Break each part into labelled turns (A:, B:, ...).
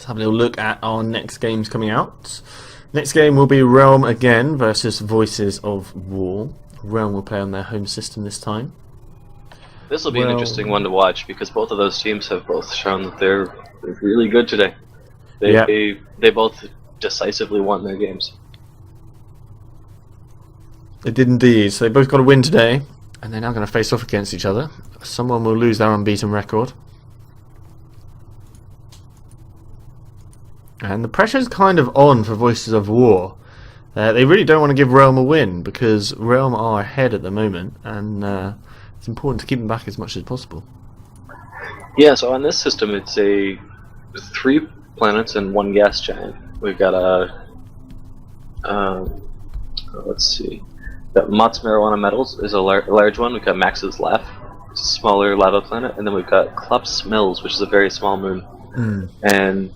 A: have a little look at our next games coming out. Next game will be Realm again versus Voices of War. Realm will play on their home system this time.
B: This will be an interesting one to watch because both of those teams have both shown that they're really good today. They both decisively won their games.
A: They did indeed. So they both got a win today, and they're now going to face off against each other. Someone will lose their unbeaten record. And the pressure's kind of on for Voices of War. They really don't want to give Realm a win because Realm are ahead at the moment, and it's important to keep them back as much as possible.
B: Yeah, so on this system it's a 3 planets and 1 gas giant. We've got let's see. Got Mott's Marijuana Metals is a large one. We've got Max's Laugh, it's a smaller lava planet, and then we've got Klopp's Mills, which is a very small moon. And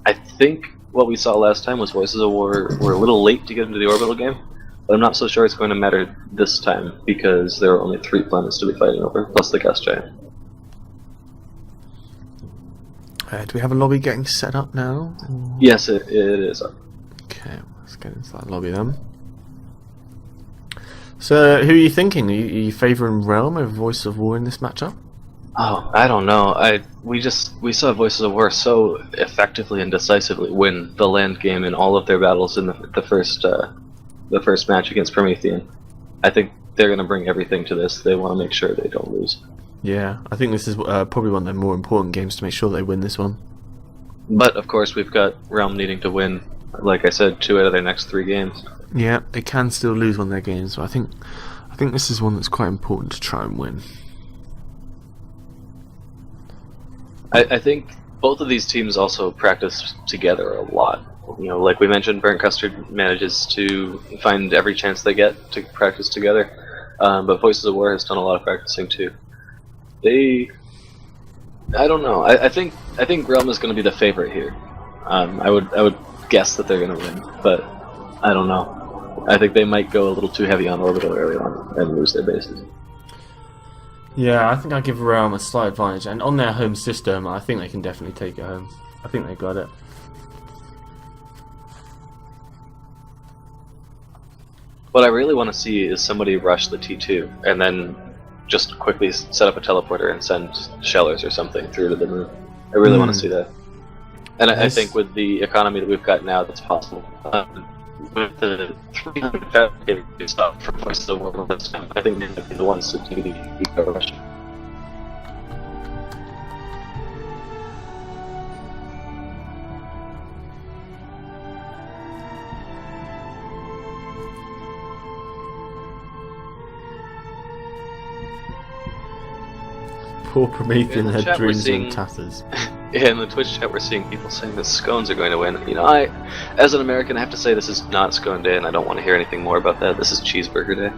B: I think what we saw last time was Voices of War were a little late to get into the orbital game, but I'm not so sure it's going to matter this time because there are only 3 planets to be fighting over, plus the gas giant.
A: Do we have a lobby getting set up now?
B: Yes, it is up.
A: Okay, let's get into that lobby then. So, who are you thinking? Are you favouring Realm over Voice of War in this matchup?
B: Oh, I don't know. We saw Voices of War so effectively and decisively win the land game in all of their battles in the first match against Promethean. I think they're going to bring everything to this. They want to make sure they don't lose.
A: Yeah, I think this is probably one of their more important games to make sure they win this one.
B: But of course, we've got Realm needing to win, like I said, 2 out of their next 3 games.
A: Yeah, they can still lose one of their games, but I think this is one that's quite important to try and win.
B: I think both of these teams also practice together a lot. You know, like we mentioned, Burnt Custard manages to find every chance they get to practice together, but Voices of War has done a lot of practicing too. I don't know. I think Realm is going to be the favorite here. I would guess that they're going to win, but I don't know. I think they might go a little too heavy on orbital early on and lose their bases.
A: Yeah, I think I give Realm a slight advantage, and on their home system, I think they can definitely take it home. I think they got it.
B: What I really want to see is somebody rush the T2 and then just quickly set up a teleporter and send shellers or something through to the moon. I really want to see that. And I think with the economy that we've got now, that's possible. With the 300 stuff for Voices of War this time, I think they're going to be the ones to do the eco rush.
A: Poor Promethean had dreams and tatters.
B: Yeah, in the Twitch chat we're seeing people saying that scones are going to win. You know, as an American, I have to say this is not Scone Day, and I don't want to hear anything more about that. This is Cheeseburger Day.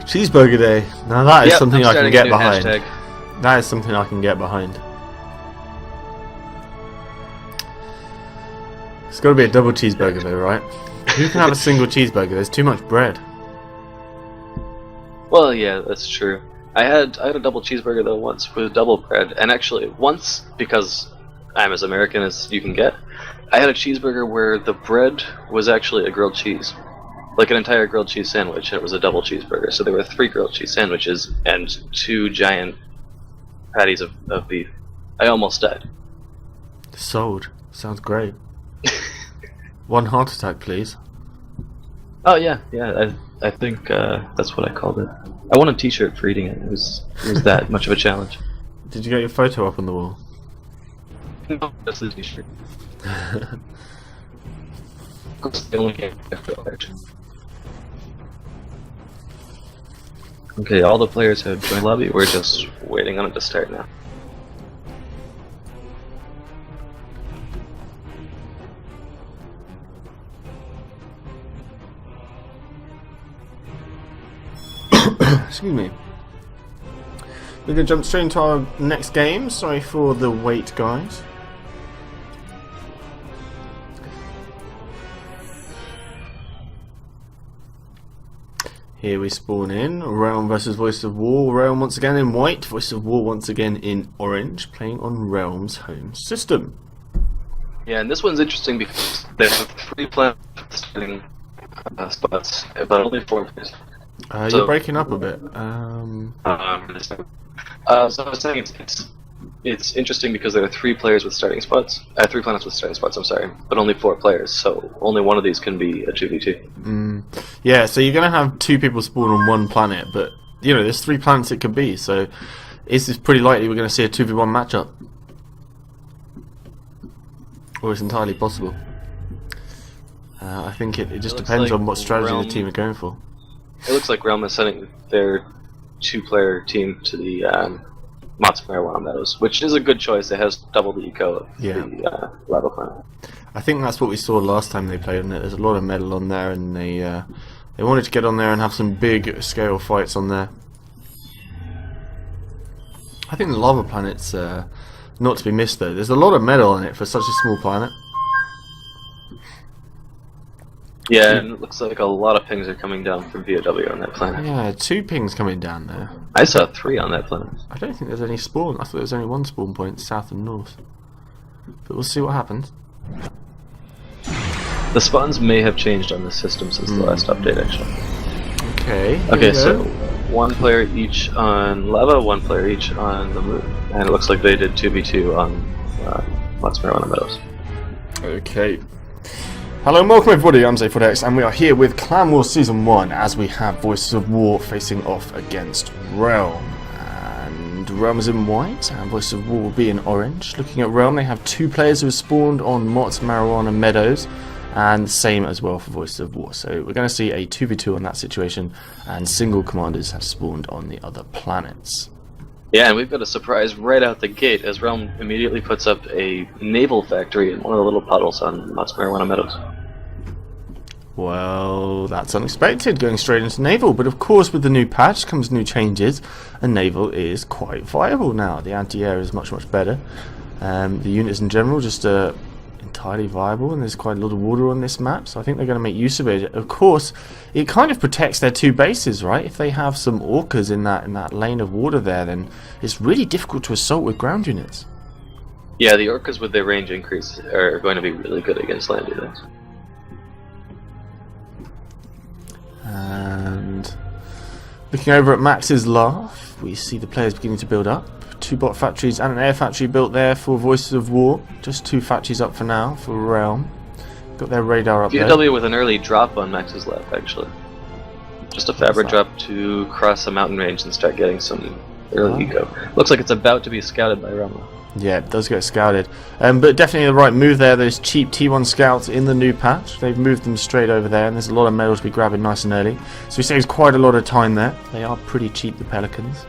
A: Cheeseburger Day. Now that is something I can get behind.
B: Hashtag.
A: That is something I can get behind. It's got to be a double cheeseburger though, right? Who can have a single cheeseburger? There's too much bread.
B: Well, yeah, that's true. I had a double cheeseburger though once with double bread, and actually once, because I'm as American as you can get, I had a cheeseburger where the bread was actually a grilled cheese, like an entire grilled cheese sandwich, and it was a double cheeseburger. So there were 3 grilled cheese sandwiches and 2 giant patties of beef. I almost died.
A: Sold. Sounds great. 1 heart attack, please.
B: Oh yeah. I think that's what I called it. I won a T-shirt for eating it. It was that much of a challenge.
A: Did you get your photo up on the wall?
B: No, that's the T-shirt. The only game after election. Okay, all the players have joined lobby. We're just waiting on it to start now.
A: Excuse me. We're going to jump straight into our next game. Sorry for the wait, guys. Here we spawn in. Realm versus Voice of War. Realm once again in white. Voice of War once again in orange. Playing on Realm's home system.
B: Yeah, and this one's interesting because there's 3 planets starting spots, but only 4 players.
A: You're breaking up a bit.
B: So I was saying it's interesting because there are 3 players with starting spots. 3 planets with starting spots. I'm sorry, but only 4 players. So only one of these can be a 2v2.
A: Yeah, so you're gonna have 2 people spawn on 1 planet, but you know there's 3 planets it could be. So it's pretty likely we're gonna see a 2v1 matchup, or it's entirely possible. I think it just depends on what strategy the team are going for.
B: It looks like Realm is sending their 2-player team to the Mott's Marijuana Meadows, which is a good choice. It has double the eco of the lava planet.
A: I think that's what we saw last time they played on it. There's a lot of metal on there, and they wanted to get on there and have some big scale fights on there. I think the lava planet's not to be missed though. There's a lot of metal on it for such a small planet.
B: Yeah, and it looks like a lot of pings are coming down from VOW on that planet.
A: Yeah, 2 pings coming down there.
B: I saw 3 on that planet.
A: I don't think there's any spawn. I thought there was only 1 spawn point, south and north. But we'll see what happens.
B: The spawns may have changed on the system since the last update, actually.
A: Okay,
B: so 1 player each on lava, 1 player each on the moon. And it looks like they did 2v2 on Mott's Marijuana Meadows.
A: Okay. Hello and welcome everybody, I'm ZaphodX, and we are here with Clan Wars Season 1 as we have Voices of War facing off against Realm. And Realm is in white and Voices of War will be in orange. Looking at Realm, they have 2 players who have spawned on Mott's Marijuana Meadows, and same as well for Voices of War. So we're going to see a 2v2 on that situation, and single commanders have spawned on the other planets.
B: Yeah, and we've got a surprise right out the gate as Realm immediately puts up a naval factory in one of the little puddles on Mott's Marijuana Meadows.
A: Well, that's unexpected, going straight into naval, but of course with the new patch comes new changes, and naval is quite viable now. The anti-air is much better. The units in general just entirely viable, and there's quite a lot of water on this map, so I think they're going to make use of it. Of course, it kind of protects their 2 bases, right? If they have some orcas in that lane of water there, then it's really difficult to assault with ground units.
B: Yeah, the orcas with their range increase are going to be really good against land units.
A: And looking over at Max's laugh, we see the players beginning to build up. 2 bot factories and an air factory built there for Voices of War. Just 2 factories up for now for Realm. Got their radar up there.
B: VW with an early drop on Max's left, actually. Just a fabric drop to cross a mountain range and start getting some early eco. Looks like it's about to be scouted by Realm.
A: Yeah, it does get scouted. But definitely the right move there. Those cheap T1 scouts in the new patch. They've moved them straight over there, and there's a lot of metal to be grabbing nice and early. So he saves quite a lot of time there. They are pretty cheap, the Pelicans.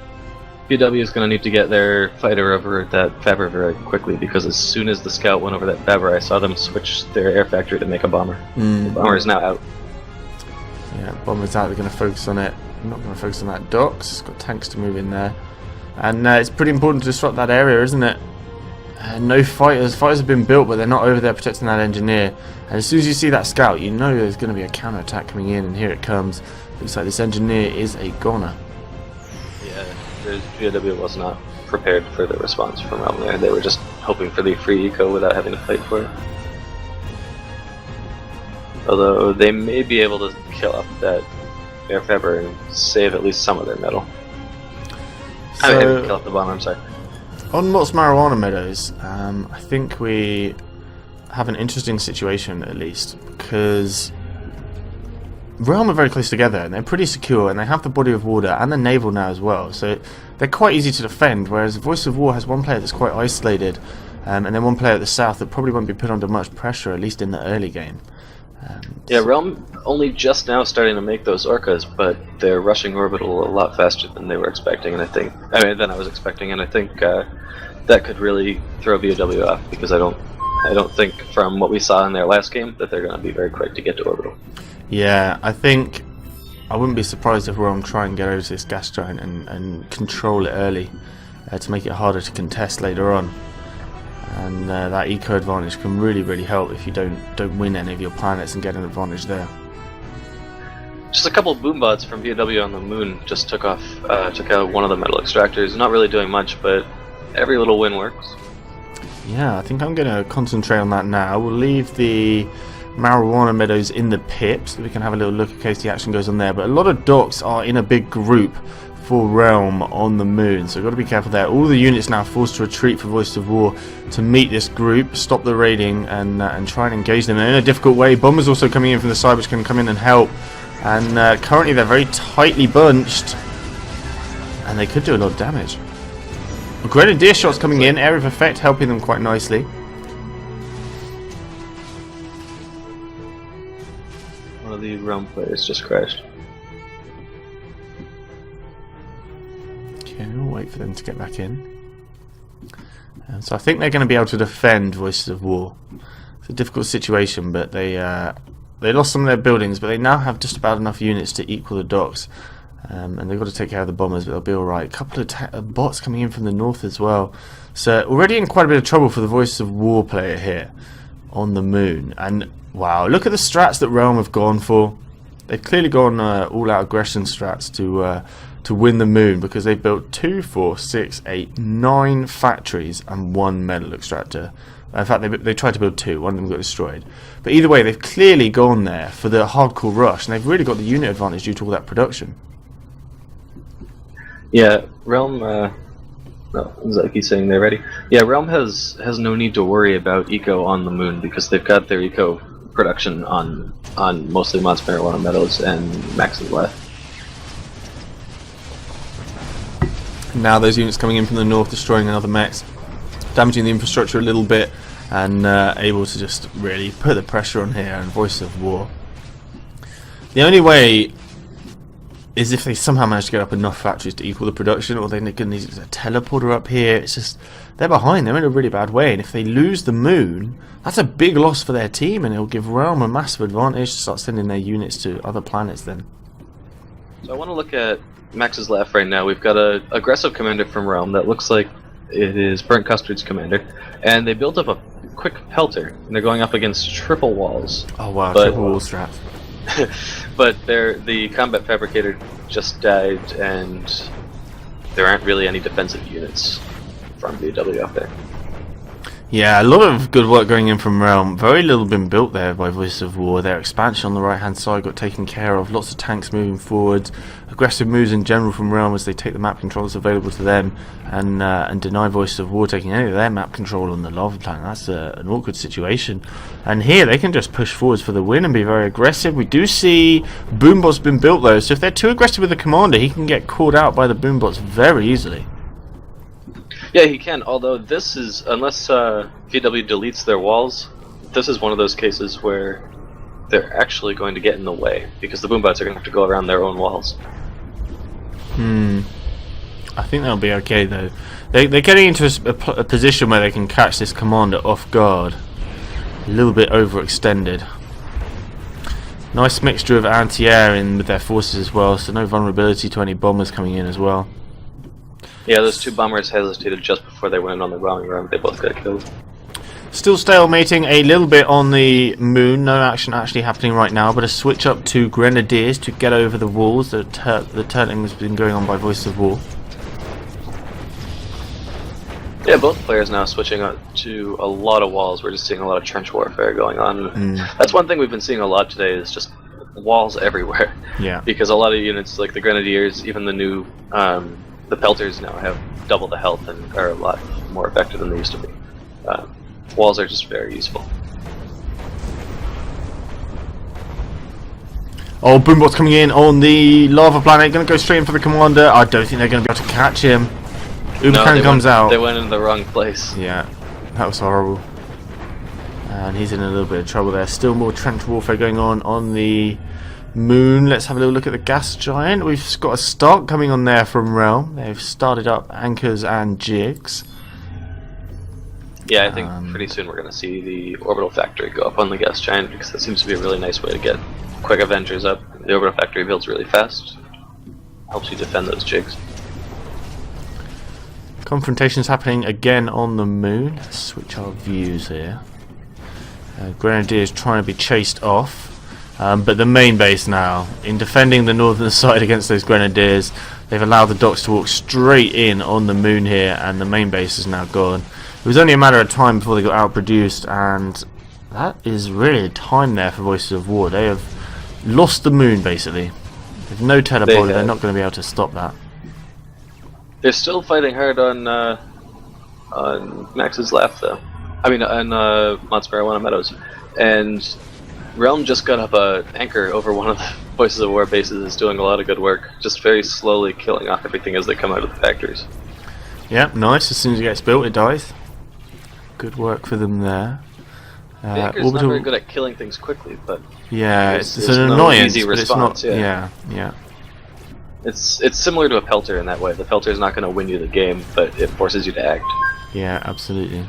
B: VW is going to need to get their fighter over that Fabber very quickly, because as soon as the scout went over that Fabber, I saw them switch their air factory to make a bomber. The bomber is now out.
A: Yeah, bomber's out. They're going to focus on it. Not going to focus on that docks. It's got tanks to move in there. And it's pretty important to disrupt that area, isn't it? No fighters. Fighters have been built, but they're not over there protecting that engineer. And as soon as you see that scout, you know there's going to be a counter-attack coming in, and here it comes. Looks like this engineer is a goner.
B: Yeah, VW was not prepared for the response from Realm there. They were just hoping for the free eco without having to fight for it. Although they may be able to kill up that air Fabber and save at least some of their metal. I mean, kill up the bomber, I'm sorry.
A: On Mott's Marijuana Meadows, I think we have an interesting situation at least, because Realm are very close together and they're pretty secure, and they have the body of water and the naval now as well, so they're quite easy to defend, whereas Voice of War has 1 player that's quite isolated, and then 1 player at the south that probably won't be put under much pressure, at least in the early game.
B: Yeah, Realm only just now starting to make those orcas, but they're rushing orbital a lot faster than they were expecting, and than I was expecting, and I think that could really throw VOW off, because I don't think from what we saw in their last game that they're going to be very quick to get to orbital. Yeah,
A: I think I wouldn't be surprised if Realm try and get over to this gas giant and control it early to make it harder to contest later on. And that eco advantage can really help if you don't win any of your planets and get an advantage there.
B: Just a couple boombots from VW on the moon just took out one of the metal extractors. Not really doing much, but every little win works.
A: Yeah, I think I'm going to concentrate on that now. We'll leave the marijuana meadows in the pit so we can have a little look in case the action goes on there. But a lot of docks are in a big group for Realm on the moon, so we've got to be careful there. All the units now forced to retreat for Voice of War to meet this group, stop the raiding, and try and engage them in a difficult way. Bombers also coming in from the side, which can come in and help. And currently they're very tightly bunched, and they could do a lot of damage. Grenadier shots coming in, area of effect helping them quite nicely.
B: One of the Realm players just crashed.
A: Okay, we'll wait for them to get back in. So I think they're going to be able to defend Voices of War. It's a difficult situation, but they lost some of their buildings, but they now have just about enough units to equal the docks. And they've got to take care of the bombers, but they'll be alright. A couple of bots coming in from the north as well. So already in quite a bit of trouble for the Voices of War player here on the moon. And wow, look at the strats that Realm have gone for. They've clearly gone all-out aggression strats to win the moon, because they've built 2, 4, 6, 8, 9 factories and 1 metal extractor. In fact, they tried to build 2, one of them got destroyed. But either way, they've clearly gone there for the hardcore rush, and they've really got the unit advantage due to all that production.
B: Yeah, Realm. No, Zaki's saying they're ready. Yeah, Realm has no need to worry about eco on the moon because they've got their eco production on mostly Mods Marijuana Meadows and Max's left.
A: Now those units coming in from the north, destroying another mechs, damaging the infrastructure a little bit, and able to just really put the pressure on here and Voice of War. The only way is if they somehow manage to get up enough factories to equal the production, or they're going to need a teleporter up here. It's just, they're behind, they're in a really bad way, and if they lose the moon, that's a big loss for their team, and it'll give Realm a massive advantage to start sending their units to other planets then.
B: So I want to look at Max's left right now. We've got an aggressive commander from Realm that looks like it is Burnt Custard's commander, and they built up a quick pelter, and they're going up against triple walls.
A: Oh wow, triple wall strats.
B: But the combat fabricator just died, and there aren't really any defensive units from VW up there.
A: Yeah, a lot of good work going in from Realm. Very little been built there by Voice of War. Their expansion on the right hand side got taken care of. Lots of tanks moving forwards. Aggressive moves in general from Realm as they take the map controls available to them and deny Voice of War taking any of their map control on the lava planet. That's an awkward situation. And here they can just push forwards for the win and be very aggressive. We do see Boombot's been built though, so if they're too aggressive with the commander, he can get caught out by the Boombots very easily.
B: Yeah, he can, although this is, unless VW deletes their walls, this is one of those cases where they're actually going to get in the way, because the Boombots are going to have to go around their own walls.
A: I think they'll be okay though. They're getting into a position where they can catch this commander off guard. A little bit overextended. Nice mixture of anti-air in with their forces as well, so no vulnerability to any bombers coming in as well.
B: Yeah, those 2 bombers hesitated just before they went on the wrong run. They both got killed.
A: Still stalemating a little bit on the moon. No action actually happening right now, but a switch up to Grenadiers to get over the walls. The turning has been going on by Voice of War.
B: Yeah, both players now switching up to a lot of walls. We're just seeing a lot of trench warfare going on. That's one thing we've been seeing a lot today, is just walls everywhere.
A: Yeah.
B: Because a lot of units, like the Grenadiers, even the new... the Pelters now have double the health and are a lot more effective than they used to be. Walls are just very useful.
A: Oh, Boombot's coming in on the lava planet. Going to go straight in for the commander. I don't think they're going to be able to catch him. Ubercan comes out.
B: They went in the wrong place.
A: Yeah, that was horrible. And he's in a little bit of trouble there. Still more trench warfare going on the moon. Let's have a little look at the gas giant. We've got a start coming on there from Realm. They've started up anchors and jigs.
B: Yeah, I think pretty soon we're going to see the orbital factory go up on the gas giant, because that seems to be a really nice way to get quick Avengers up. The orbital factory builds really fast. Helps you defend those jigs.
A: Confrontations happening again on the moon. Let's switch our views here. Grenadiers trying to be chased off. But the main base now, in defending the northern side against those Grenadiers, they've allowed the docks to walk straight in on the moon here, and the main base is now gone. It was only a matter of time before they got outproduced, and that is really time there for Voices of War. They have lost the moon, basically. With no teleporter, they're not going to be able to stop that.
B: They're still fighting hard on Max's left, though. I mean, on Mott's Marijuana Meadows. And Realm just got up an anchor over one of the Voices of War bases. Is doing a lot of good work, just very slowly killing off everything as they come out of the factories.
A: Yeah, nice. As soon as it gets built, it dies. Good work for them there.
B: The anchor's not very good at killing things quickly, but
A: yeah, it's an
B: no
A: annoyance,
B: easy
A: but
B: response,
A: it's not. Yeah.
B: It's similar to a pelter in that way. The pelter is not going to win you the game, but it forces you to act.
A: Yeah, absolutely.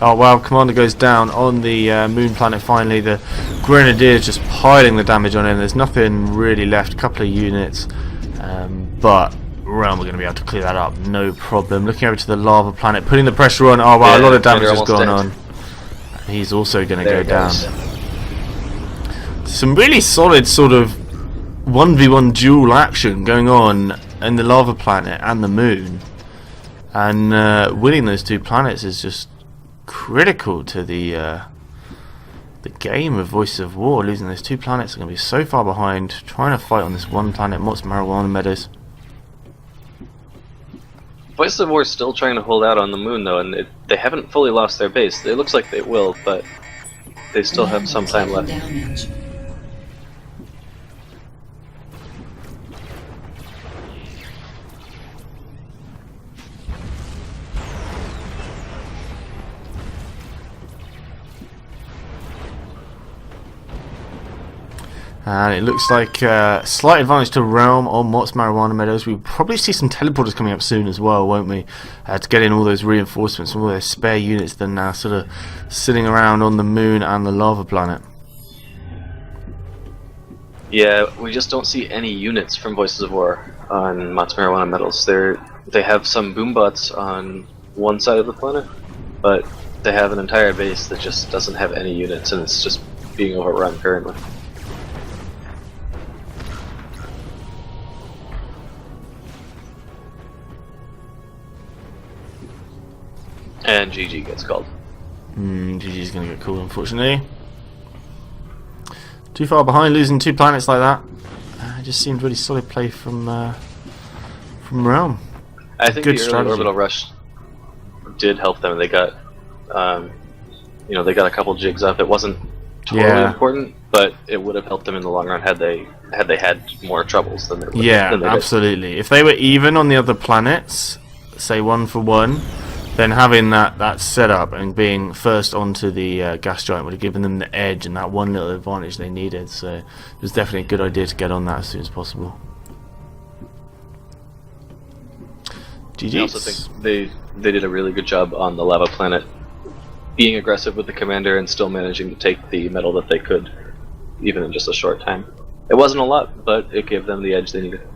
A: Oh wow, Commander goes down on the moon planet finally. The Grenadiers just piling the damage on him. There's nothing really left, a couple of units. But Realm are going to be able to clear that up, no problem. Looking over to the lava planet, putting the pressure on. Oh wow, a lot of damage has gone on. He's also going to go down. Some really solid sort of 1v1 dual action going on in the lava planet and the moon. And winning those two planets is just critical to the game of Voices of War. Losing those two planets are going to be so far behind, trying to fight on this one planet, Mott's Marijuana Meadows.
B: Voices of War is still trying to hold out on the moon, though, and they haven't fully lost their base. It looks like they will, but they still have some time left.
A: And it looks like slight advantage to Realm on Mott's Marijuana Meadows. We'll probably see some teleporters coming up soon as well, won't we? To get in all those reinforcements and all those spare units that are now sort of sitting around on the moon and the lava planet.
B: Yeah, we just don't see any units from Voices of War on Mott's Marijuana Meadows. They have some boombots on one side of the planet, but they have an entire base that just doesn't have any units, and it's just being overrun currently. And GG gets called.
A: GG's going to get called, unfortunately. Too far behind, losing two planets like that. It just seemed really solid play from Realm.
B: I think
A: Good
B: the early
A: strategy.
B: orbital rush did help them. They got, they got a couple jigs up. It wasn't totally important, but it would have helped them in the long run had they had more troubles than they would.
A: Yeah,
B: than they
A: absolutely. If they were even on the other planets, say 1 for 1. Then having that setup and being first onto the gas giant would have given them the edge and that one little advantage they needed. So it was definitely a good idea to get on that as soon as possible. GG.
B: I also think they did a really good job on the lava planet, being aggressive with the commander and still managing to take the metal that they could, even in just a short time. It wasn't a lot, but it gave them the edge they needed.